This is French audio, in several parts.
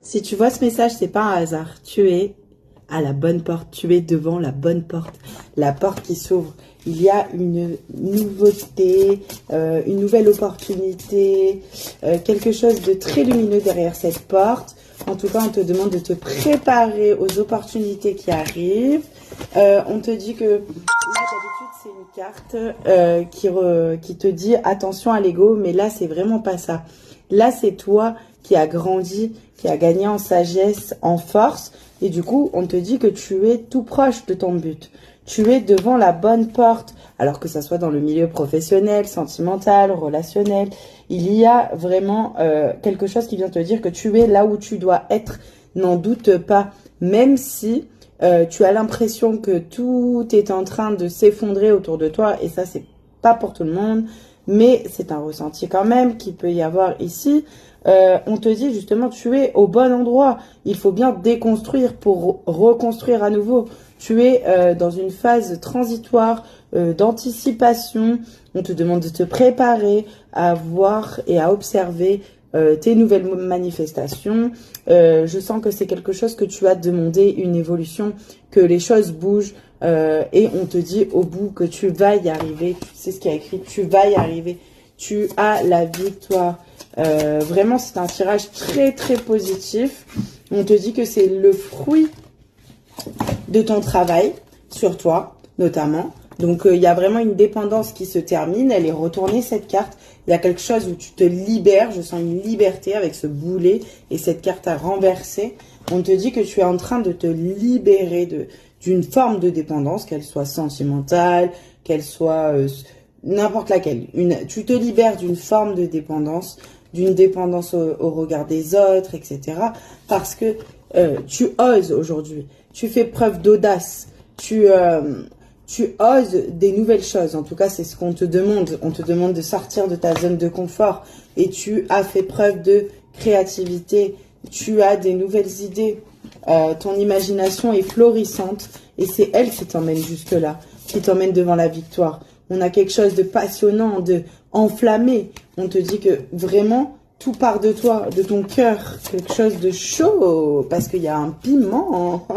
Si tu vois ce message, c'est pas un hasard. Tu es à la bonne porte. Tu es devant la bonne porte. La porte qui s'ouvre. Il y a une nouveauté, une nouvelle opportunité, quelque chose de très lumineux derrière cette porte. En tout cas, on te demande de te préparer aux opportunités qui arrivent. On te dit que, là, d'habitude, c'est une carte qui te dit attention à l'ego, mais là, c'est vraiment pas ça. Là, c'est toi qui as grandi, qui as gagné en sagesse, en force. Et du coup, on te dit que tu es tout proche de ton but. Tu es devant la bonne porte. Alors que ça soit dans le milieu professionnel, sentimental, relationnel. Il y a vraiment quelque chose qui vient te dire que tu es là où tu dois être. N'en doute pas. Même si tu as l'impression que tout est en train de s'effondrer autour de toi. Et ça, c'est pas pour tout le monde. Mais c'est un ressenti quand même qu'il peut y avoir ici. On te dit justement, tu es au bon endroit. Il faut bien déconstruire pour reconstruire à nouveau. Tu es dans une phase transitoire d'anticipation. On te demande de te préparer à voir et à observer tes nouvelles manifestations. Je sens que c'est quelque chose que tu as demandé, une évolution, que les choses bougent. Et on te dit au bout que tu vas y arriver. C'est ce qu'il y a écrit, tu vas y arriver. Tu as la victoire. Vraiment, c'est un tirage très très positif. On te dit que c'est le fruit de ton travail sur toi, notamment. Donc, il y a vraiment une dépendance qui se termine. Elle est retournée, cette carte. Il y a quelque chose où tu te libères. Je sens une liberté avec ce boulet et cette carte à renverser. On te dit que tu es en train de te libérer d'une forme de dépendance, qu'elle soit sentimentale, qu'elle soit n'importe laquelle. Tu te libères d'une forme de dépendance, d'une dépendance au regard des autres, etc. Parce que tu oses aujourd'hui. Tu fais preuve d'audace. Tu oses des nouvelles choses. En tout cas, c'est ce qu'on te demande. On te demande de sortir de ta zone de confort. Et tu as fait preuve de créativité. Tu as des nouvelles idées. Ton imagination est florissante. Et c'est elle qui t'emmène jusque-là. Qui t'emmène devant la victoire. On a quelque chose de passionnant, de enflammé. On te dit que vraiment, tout part de toi, de ton cœur. Quelque chose de chaud, parce qu'il y a un piment.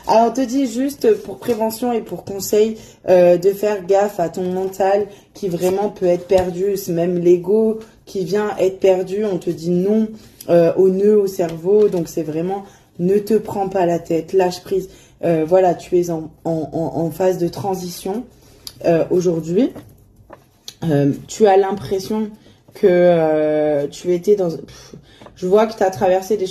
Alors, on te dit juste, pour prévention et pour conseil, de faire gaffe à ton mental qui vraiment peut être perdu. C'est même l'ego qui vient être perdu. On te dit non au nœud, au cerveau. Donc, c'est vraiment, ne te prends pas la tête, lâche prise. Voilà, tu es en phase de transition aujourd'hui. Tu as l'impression que tu étais dans... Je vois que tu as traversé des